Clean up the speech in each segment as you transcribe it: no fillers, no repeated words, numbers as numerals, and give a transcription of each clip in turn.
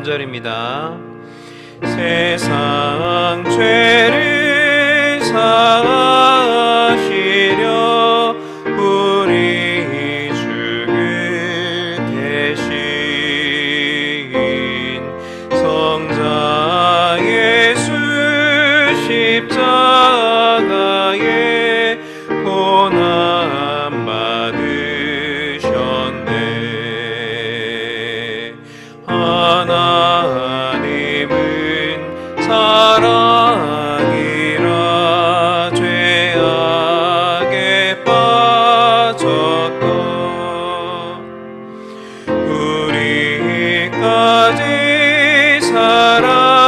3절입니다. 세상 죄를 사하시려 우리 주 대신 성자 예수 십자가에 고난 받으셨네. 하나님은 사랑이라 죄악에 빠졌던 우리까지 사랑하니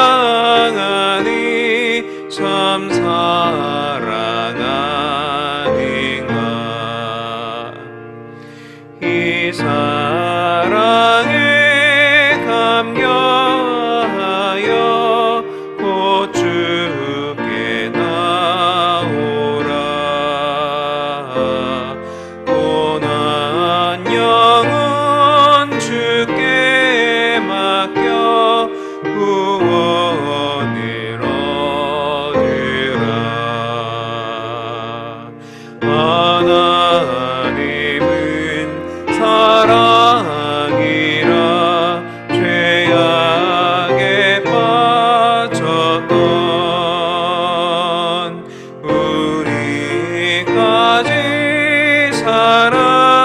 참 사랑 아닌가. 이 사랑에 감격하여 곧 주께 나오라. 고난 영혼 주께 맡겨 구원을 얻으라. 하나님은 사랑이라 죄악에 빠졌던 우리까지 사랑하니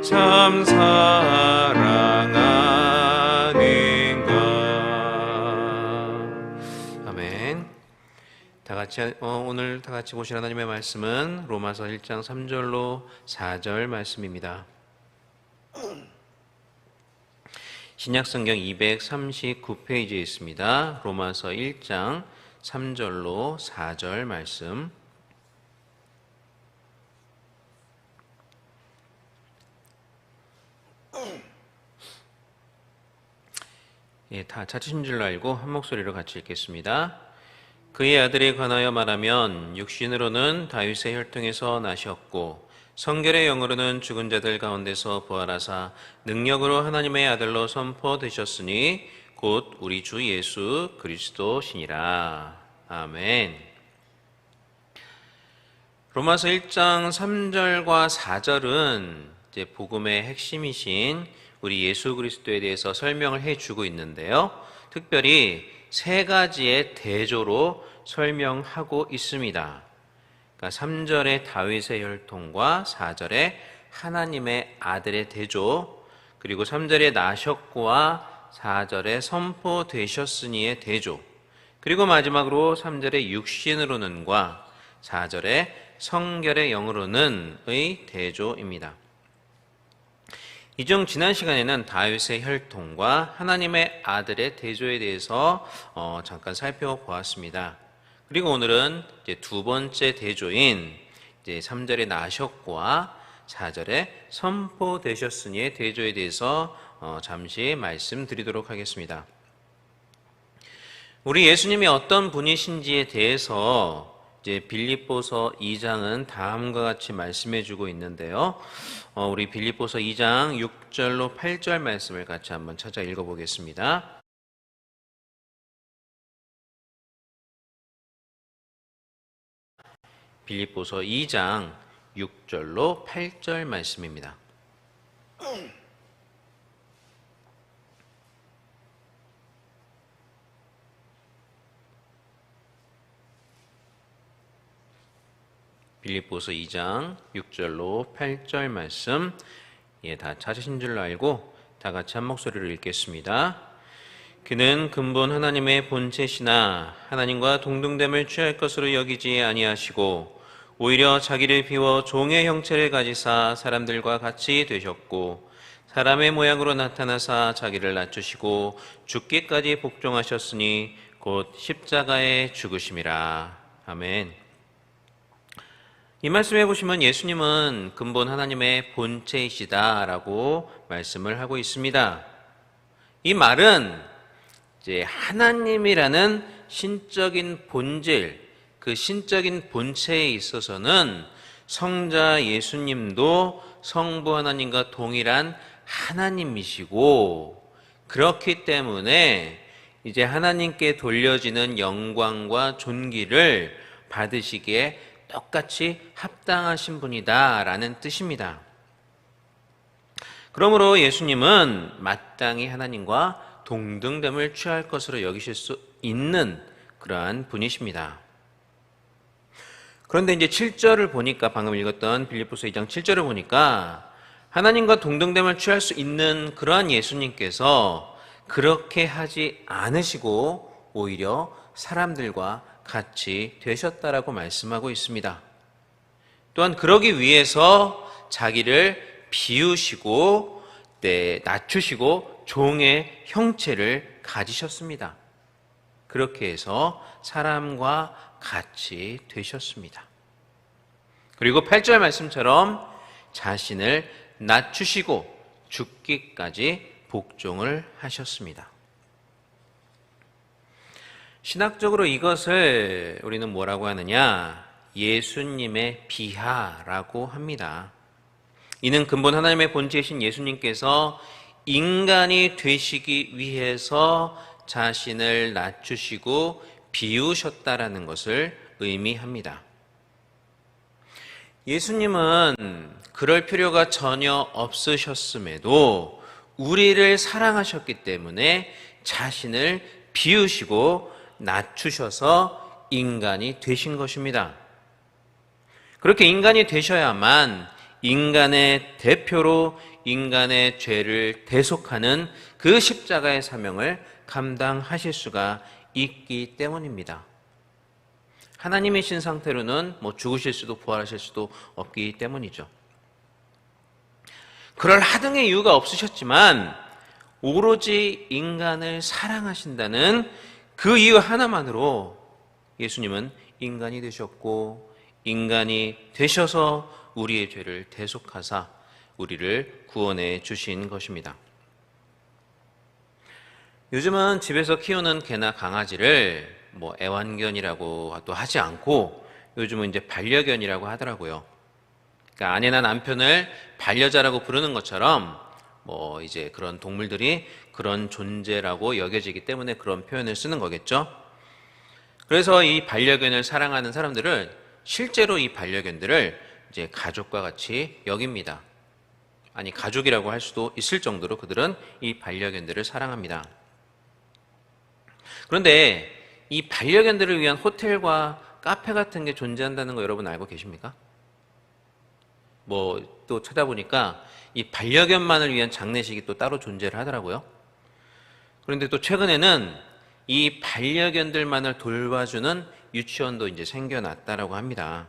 참 사랑 아닌가. 아멘. 오늘 다 같이 보실 하나님의 말씀은 로마서 1장 3절로 4절 말씀입니다. 신약성경 239페이지에 있습니다. 로마서 1장 3절로 4절 말씀. 다 찾으신 줄 알고 한 목소리로 같이 읽겠습니다. 그의 아들에 관하여 말하면 육신으로는 다윗의 혈통에서 나셨고 성결의 영으로는 죽은 자들 가운데서 부활하사 능력으로 하나님의 아들로 선포되셨으니 곧 우리 주 예수 그리스도시니라. 아멘. 로마서 1장 3절과 4절은 이제 복음의 핵심이신 우리 예수 그리스도에 대해서 설명을 해주고 있는데요. 특별히 세 가지의 대조로 설명하고 있습니다. 그러니까 3절의 다윗의 혈통과 4절의 하나님의 아들의 대조, 그리고 3절의 나셨고와 4절의 선포되셨으니의 대조, 그리고 마지막으로 3절의 육신으로는과 4절의 성결의 영으로는의 대조입니다. 이 중 지난 시간에는 다윗의 혈통과 하나님의 아들의 대조에 대해서 잠깐 살펴보았습니다. 그리고 오늘은 이제 두 번째 대조인 이제 3절의 나셨고와 4절의 선포되셨으니의 대조에 대해서 잠시 말씀드리도록 하겠습니다. 우리 예수님이 어떤 분이신지에 대해서 이제 빌립보서 2장은 다음과 같이 말씀해주고 있는데요. 우리 빌립보서 2장 6절로 8절 말씀을 같이 한번 찾아 읽어보겠습니다. 빌립보서 2장 6절로 8절 말씀입니다. 빌립보서 2장 6절로 8절 말씀, 다 찾으신 줄 알고 다 같이 한 목소리로 읽겠습니다. 그는 근본 하나님의 본체시나 하나님과 동등됨을 취할 것으로 여기지 아니하시고 오히려 자기를 비워 종의 형체를 가지사 사람들과 같이 되셨고 사람의 모양으로 나타나사 자기를 낮추시고 죽기까지 복종하셨으니 곧 십자가에 죽으심이라. 아멘. 이 말씀에 보시면 예수님은 근본 하나님의 본체이시다라고 말씀을 하고 있습니다. 이 말은 이제 하나님이라는 신적인 본질, 그 신적인 본체에 있어서는 성자 예수님도 성부 하나님과 동일한 하나님이시고, 그렇기 때문에 이제 하나님께 돌려지는 영광과 존귀를 받으시기에 똑같이 합당하신 분이다라는 뜻입니다. 그러므로 예수님은 마땅히 하나님과 동등됨을 취할 것으로 여기실 수 있는 그러한 분이십니다. 그런데 이제 7절을 보니까, 방금 읽었던 빌립보서 2장 7절을 보니까 하나님과 동등됨을 취할 수 있는 그러한 예수님께서 그렇게 하지 않으시고 오히려 사람들과 같이 되셨다라고 말씀하고 있습니다. 또한 그러기 위해서 자기를 비우시고 낮추시고 종의 형체를 가지셨습니다. 그렇게 해서 사람과 같이 되셨습니다. 그리고 8절 말씀처럼 자신을 낮추시고 죽기까지 복종을 하셨습니다. 신학적으로 이것을 우리는 뭐라고 하느냐? 예수님의 비하라고 합니다. 이는 근본 하나님의 본체이신 예수님께서 인간이 되시기 위해서 자신을 낮추시고 비우셨다라는 것을 의미합니다. 예수님은 그럴 필요가 전혀 없으셨음에도 우리를 사랑하셨기 때문에 자신을 비우시고 낮추셔서 인간이 되신 것입니다. 그렇게 인간이 되셔야만 인간의 대표로 인간의 죄를 대속하는 그 십자가의 사명을 감당하실 수가 있기 때문입니다. 하나님이신 상태로는 죽으실 수도 부활하실 수도 없기 때문이죠. 그럴 하등의 이유가 없으셨지만 오로지 인간을 사랑하신다는 그 이유 하나만으로 예수님은 인간이 되셨고, 인간이 되셔서 우리의 죄를 대속하사 우리를 구원해 주신 것입니다. 요즘은 집에서 키우는 개나 강아지를 애완견이라고 또 하지 않고 요즘은 이제 반려견이라고 하더라고요. 그러니까 아내나 남편을 반려자라고 부르는 것처럼 이제 그런 동물들이 그런 존재라고 여겨지기 때문에 그런 표현을 쓰는 거겠죠. 그래서 이 반려견을 사랑하는 사람들은 실제로 이 반려견들을 이제 가족과 같이 여깁니다. 아니, 가족이라고 할 수도 있을 정도로 그들은 이 반려견들을 사랑합니다. 그런데 이 반려견들을 위한 호텔과 카페 같은 게 존재한다는 거 여러분 알고 계십니까? 또 찾아보니까 이 반려견만을 위한 장례식이 또 따로 존재를 하더라고요. 그런데 또 최근에는 이 반려견들만을 돌봐주는 유치원도 이제 생겨났다라고 합니다.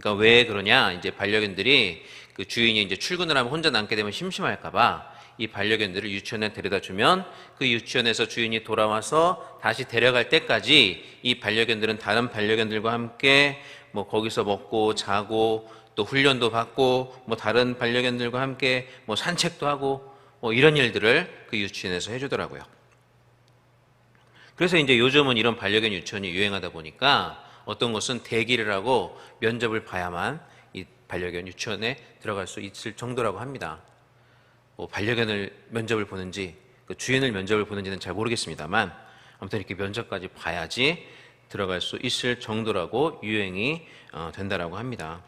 그러니까 왜 그러냐? 이제 반려견들이 그 주인이 이제 출근을 하면 혼자 남게 되면 심심할까봐 이 반려견들을 유치원에 데려다 주면 그 유치원에서 주인이 돌아와서 다시 데려갈 때까지 이 반려견들은 다른 반려견들과 함께 거기서 먹고 자고 또 훈련도 받고 다른 반려견들과 함께 산책도 하고 이런 일들을 그 유치원에서 해주더라고요. 그래서 이제 요즘은 이런 반려견 유치원이 유행하다 보니까 어떤 것은 대기를 하고 면접을 봐야만 이 반려견 유치원에 들어갈 수 있을 정도라고 합니다. 반려견을 면접을 보는지 그 주인을 면접을 보는지는 잘 모르겠습니다만 아무튼 이렇게 면접까지 봐야지 들어갈 수 있을 정도라고 유행이 된다라고 합니다.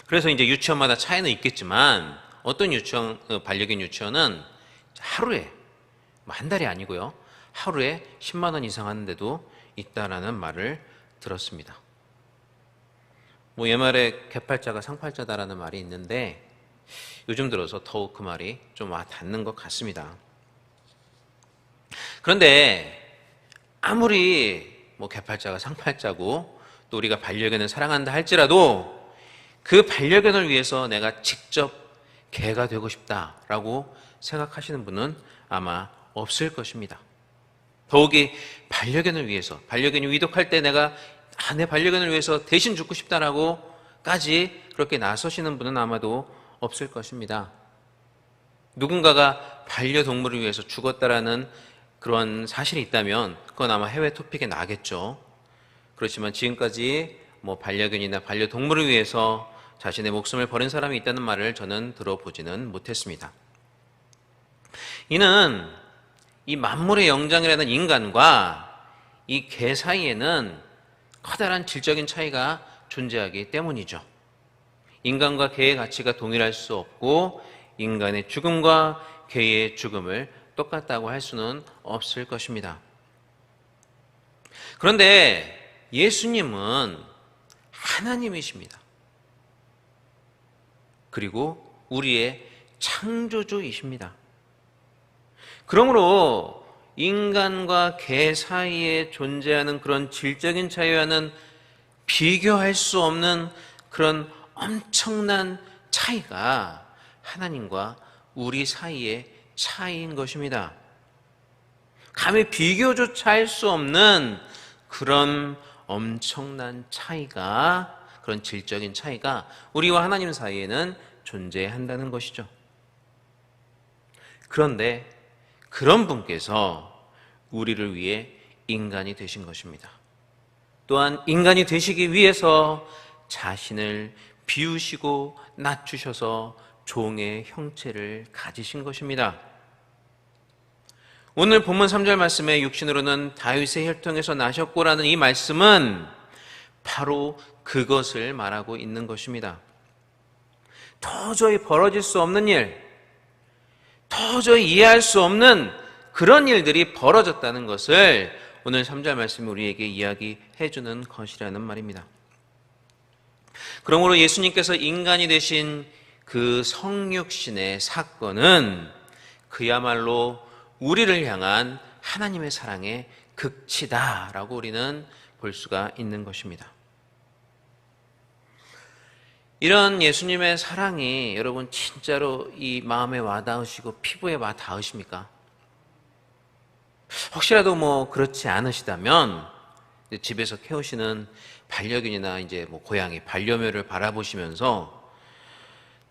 그래서 이제 유치원마다 차이는 있겠지만 어떤 유치원, 반려견 유치원은 하루에, 한 달이 아니고요, 하루에 10만 원 이상 하는데도 있다라는 말을 들었습니다. 옛말에 개팔자가 상팔자다라는 말이 있는데 요즘 들어서 더욱 그 말이 좀 닿는 것 같습니다. 그런데 아무리 개팔자가 상팔자고 또 우리가 반려견을 사랑한다 할지라도 그 반려견을 위해서 내가 직접 개가 되고 싶다라고 생각하시는 분은 아마 없을 것입니다. 더욱이 반려견을 위해서, 반려견이 위독할 때 내가 내 반려견을 위해서 대신 죽고 싶다라고까지 그렇게 나서시는 분은 아마도 없을 것입니다. 누군가가 반려동물을 위해서 죽었다라는 그런 사실이 있다면 그건 아마 해외 토픽에 나겠죠. 그렇지만 지금까지 반려견이나 반려동물을 위해서 자신의 목숨을 버린 사람이 있다는 말을 저는 들어보지는 못했습니다. 이는 이 만물의 영장이라는 인간과 이 개 사이에는 커다란 질적인 차이가 존재하기 때문이죠. 인간과 개의 가치가 동일할 수 없고 인간의 죽음과 개의 죽음을 똑같다고 할 수는 없을 것입니다. 그런데 예수님은 하나님이십니다. 그리고 우리의 창조주이십니다. 그러므로 인간과 개 사이에 존재하는 그런 질적인 차이와는 비교할 수 없는 그런 엄청난 차이가 하나님과 우리 사이의 차이인 것입니다. 감히 비교조차 할 수 없는 그런 엄청난 차이가, 그런 질적인 차이가 우리와 하나님 사이에는 존재한다는 것이죠. 그런데 그런 분께서 우리를 위해 인간이 되신 것입니다. 또한 인간이 되시기 위해서 자신을 비우시고 낮추셔서 종의 형체를 가지신 것입니다. 오늘 본문 3절 말씀에 육신으로는 다윗의 혈통에서 나셨고라는 이 말씀은 바로 그것을 말하고 있는 것입니다. 도저히 벌어질 수 없는 일, 도저히 이해할 수 없는 그런 일들이 벌어졌다는 것을 오늘 3절 말씀이 우리에게 이야기해 주는 것이라는 말입니다. 그러므로 예수님께서 인간이 되신 그 성육신의 사건은 그야말로 우리를 향한 하나님의 사랑의 극치다라고 우리는 볼 수가 있는 것입니다. 이런 예수님의 사랑이 여러분 진짜로 이 마음에 와닿으시고 피부에 와닿으십니까? 혹시라도 그렇지 않으시다면 집에서 키우시는 반려견이나 이제 고양이, 반려묘를 바라보시면서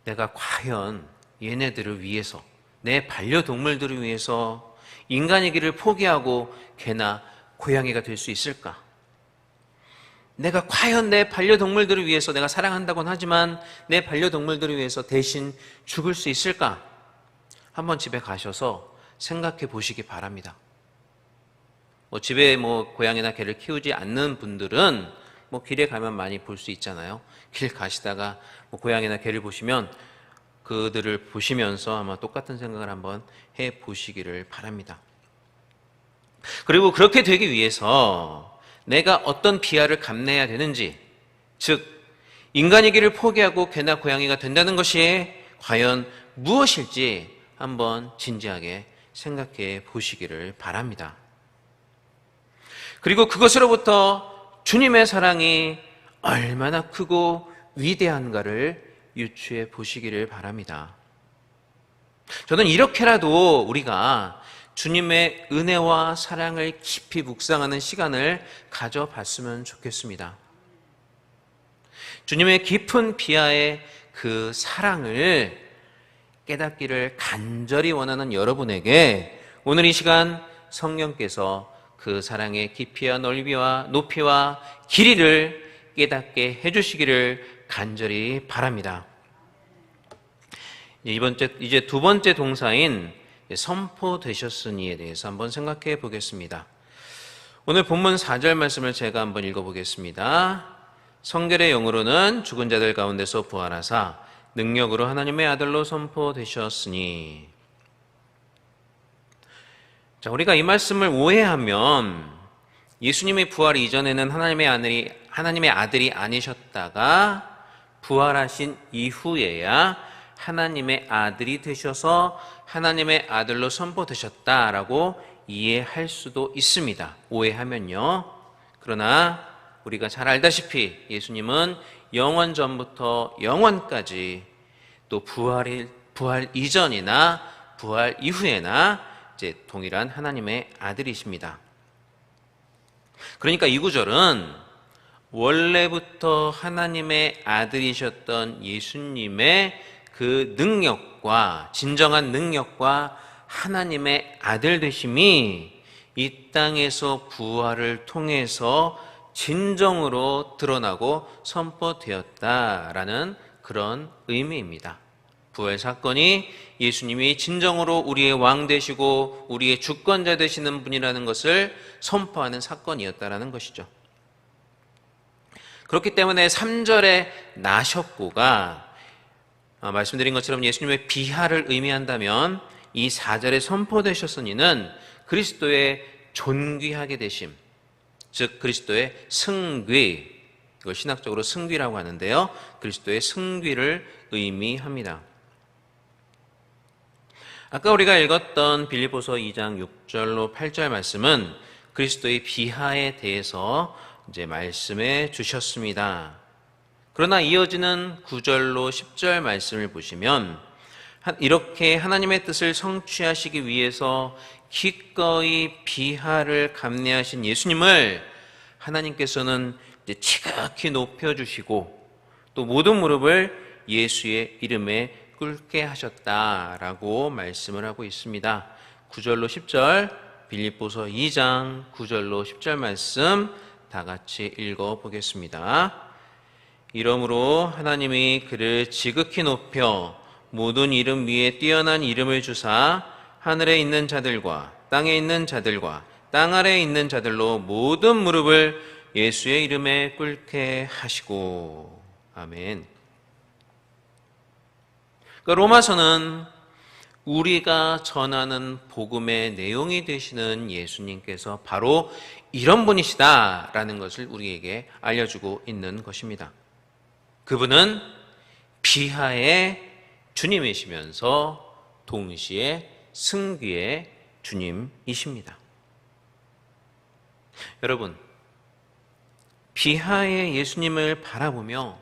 내가 과연 얘네들을 위해서, 내 반려동물들을 위해서 인간이기를 포기하고 개나 고양이가 될 수 있을까? 내가 과연 내 반려동물들을 위해서, 내가 사랑한다고는 하지만 내 반려동물들을 위해서 대신 죽을 수 있을까? 한번 집에 가셔서 생각해 보시기 바랍니다. 집에 고양이나 개를 키우지 않는 분들은 길에 가면 많이 볼 수 있잖아요. 길 가시다가 고양이나 개를 보시면 그들을 보시면서 아마 똑같은 생각을 한번 해 보시기를 바랍니다. 그리고 그렇게 되기 위해서 내가 어떤 비하를 감내해야 되는지, 즉 인간이기를 포기하고 개나 고양이가 된다는 것이 과연 무엇일지 한번 진지하게 생각해 보시기를 바랍니다. 그리고 그것으로부터 주님의 사랑이 얼마나 크고 위대한가를 유추해 보시기를 바랍니다. 저는 이렇게라도 우리가 주님의 은혜와 사랑을 깊이 묵상하는 시간을 가져봤으면 좋겠습니다. 주님의 깊은 비하의 그 사랑을 깨닫기를 간절히 원하는 여러분에게 오늘 이 시간 성령께서 그 사랑의 깊이와 넓이와 높이와 길이를 깨닫게 해주시기를 간절히 바랍니다. 이제 두 번째 동사인 선포되셨으니에 대해서 한번 생각해 보겠습니다. 오늘 본문 4절 말씀을 제가 한번 읽어보겠습니다. 성결의 영으로는 죽은 자들 가운데서 부활하사 능력으로 하나님의 아들로 선포되셨으니. 자, 우리가 이 말씀을 오해하면 예수님의 부활 이전에는 하나님의 아들이 아니셨다가 부활하신 이후에야 하나님의 아들이 되셔서 하나님의 아들로 선포되셨다라고 이해할 수도 있습니다. 오해하면요. 그러나 우리가 잘 알다시피 예수님은 영원 전부터 영원까지 또 부활 이전이나 부활 이후에나 이제 동일한 하나님의 아들이십니다. 그러니까 이 구절은 원래부터 하나님의 아들이셨던 예수님의 그 능력과, 진정한 능력과 하나님의 아들 되심이 이 땅에서 부활을 통해서 진정으로 드러나고 선포되었다라는 그런 의미입니다. 부활 사건이 예수님이 진정으로 우리의 왕 되시고 우리의 주권자 되시는 분이라는 것을 선포하는 사건이었다라는 것이죠. 그렇기 때문에 3절에 나셨고가 말씀드린 것처럼 예수님의 비하를 의미한다면 이 4절에 선포되셨으니는 그리스도의 존귀하게 되심, 즉 그리스도의 승귀, 이걸 신학적으로 승귀라고 하는데요, 그리스도의 승귀를 의미합니다. 아까 우리가 읽었던 빌립보서 2장 6절로 8절 말씀은 그리스도의 비하에 대해서 이제 말씀해 주셨습니다. 그러나 이어지는 9절로 10절 말씀을 보시면 이렇게 하나님의 뜻을 성취하시기 위해서 기꺼이 비하를 감내하신 예수님을 하나님께서는 이제 지극히 높여주시고 또 모든 무릎을 예수의 이름에 꿇게 하셨다라고 말씀을 하고 있습니다. 9절로 10절 빌립보서 2장 9절로 10절 말씀 다 같이 읽어보겠습니다. 이러므로 하나님이 그를 지극히 높여 모든 이름 위에 뛰어난 이름을 주사 하늘에 있는 자들과 땅에 있는 자들과 땅 아래에 있는 자들로 모든 무릎을 예수의 이름에 꿇게 하시고. 아멘. 그러니까 로마서는 우리가 전하는 복음의 내용이 되시는 예수님께서 바로 이런 분이시다라는 것을 우리에게 알려주고 있는 것입니다. 그분은 비하의 주님이시면서 동시에 승귀의 주님이십니다. 여러분, 비하의 예수님을 바라보며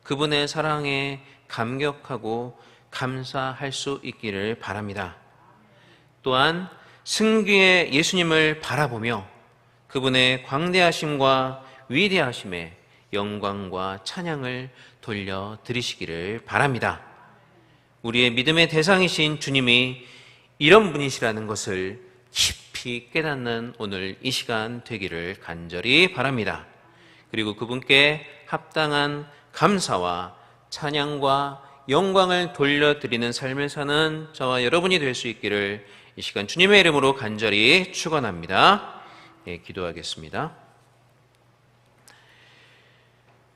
그분의 사랑에 감격하고 감사할 수 있기를 바랍니다. 또한 승귀의 예수님을 바라보며 그분의 광대하심과 위대하심에 영광과 찬양을 돌려드리시기를 바랍니다. 우리의 믿음의 대상이신 주님이 이런 분이시라는 것을 깊이 깨닫는 오늘 이 시간 되기를 간절히 바랍니다. 그리고 그분께 합당한 감사와 찬양과 영광을 돌려드리는 삶을 사는 저와 여러분이 될 수 있기를 이 시간 주님의 이름으로 간절히 축원합니다. 기도하겠습니다.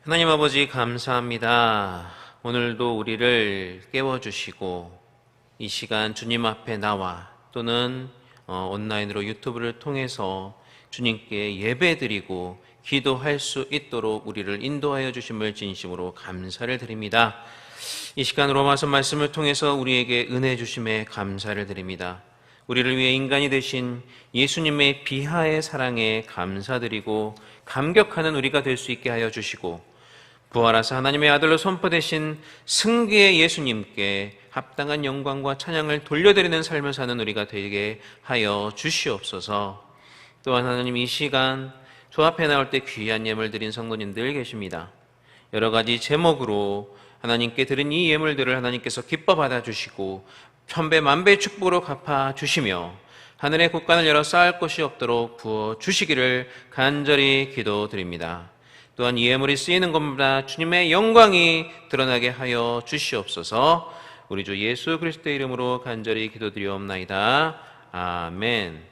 하나님 아버지 감사합니다. 오늘도 우리를 깨워주시고 이 시간 주님 앞에 나와 또는 온라인으로 유튜브를 통해서 주님께 예배드리고 기도할 수 있도록 우리를 인도하여 주심을 진심으로 감사를 드립니다. 이 시간 로마서 말씀을 통해서 우리에게 은혜 주심에 감사를 드립니다. 우리를 위해 인간이 되신 예수님의 비하의 사랑에 감사드리고 감격하는 우리가 될 수 있게 하여 주시고 부활하사 하나님의 아들로 선포되신 승귀의 예수님께 합당한 영광과 찬양을 돌려드리는 삶을 사는 우리가 되게 하여 주시옵소서. 또한 하나님 이 시간 저 앞에 나올 때 귀한 예물 드린 성도님들 계십니다. 여러 가지 제목으로 하나님께 드린 이 예물들을 하나님께서 기뻐 받아주시고 천배 만배의 축복으로 갚아주시며 하늘의 곳간을 열어 쌓을 곳이 없도록 부어주시기를 간절히 기도드립니다. 또한 이 예물이 쓰이는 것마다 주님의 영광이 드러나게 하여 주시옵소서. 우리 주 예수 그리스도의 이름으로 간절히 기도드리옵나이다. 아멘.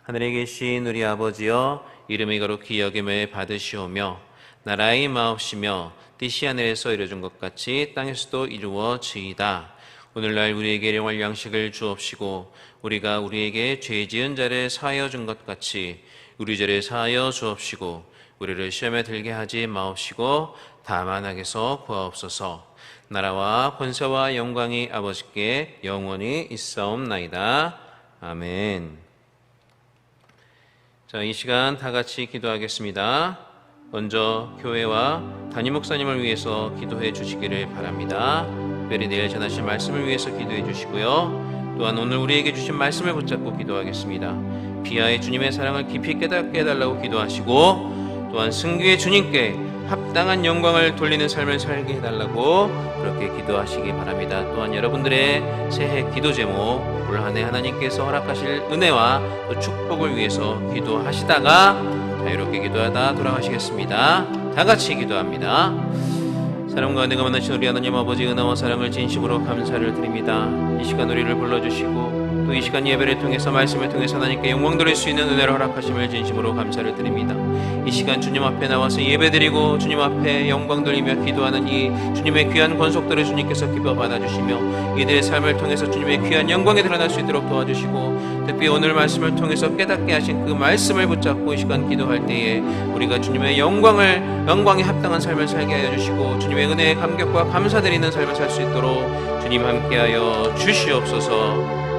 하늘에 계신 우리 아버지여, 이름이 거룩히 여김을 받으시오며 나라의 마옵시며 뜻이 하늘에서 이루어진 것 같이 땅에서도 이루어지이다. 오늘날 우리에게 일용할 양식을 주옵시고 우리가 우리에게 죄 지은 자를 사하여 준 것 같이 우리 죄를 사하여 주옵시고 우리를 시험에 들게 하지 마옵시고 다만 악에서 구하옵소서. 나라와 권세와 영광이 아버지께 영원히 있사옵나이다. 아멘. 자, 이 시간 다 같이 기도하겠습니다. 먼저 교회와 담임 목사님을 위해서 기도해 주시기를 바랍니다. 특별히 내일 전하실 말씀을 위해서 기도해 주시고요. 또한 오늘 우리에게 주신 말씀을 붙잡고 기도하겠습니다. 비하의 주님의 사랑을 깊이 깨닫게 해달라고 기도하시고 또한 승귀의 주님께 합당한 영광을 돌리는 삶을 살게 해달라고 그렇게 기도하시기 바랍니다. 또한 여러분들의 새해 기도 제목 올 한 해 하나님께서 허락하실 은혜와 또 축복을 위해서 기도하시다가 자유롭게 기도하다 돌아가시겠습니다. 다 같이 기도합니다. 사랑과 은혜가 많으신 우리 하나님 아버지 은혜와 사랑을 진심으로 감사를 드립니다. 이 시간 우리를 불러주시고 또 이 시간 예배를 통해서 말씀을 통해서 하나님께 영광 돌릴 수 있는 은혜를 허락하심을 진심으로 감사를 드립니다. 이 시간 주님 앞에 나와서 예배드리고 주님 앞에 영광 돌리며 기도하는 이 주님의 귀한 권속들을 주님께서 기뻐 받아주시며 이들의 삶을 통해서 주님의 귀한 영광이 드러날 수 있도록 도와주시고 특히 오늘 말씀을 통해서 깨닫게 하신 그 말씀을 붙잡고 이 시간 기도할 때에 우리가 주님의 영광에 합당한 삶을 살게 하여 주시고 주님의 은혜에 감격과 감사드리는 삶을 살 수 있도록 주님 함께하여 주시옵소서.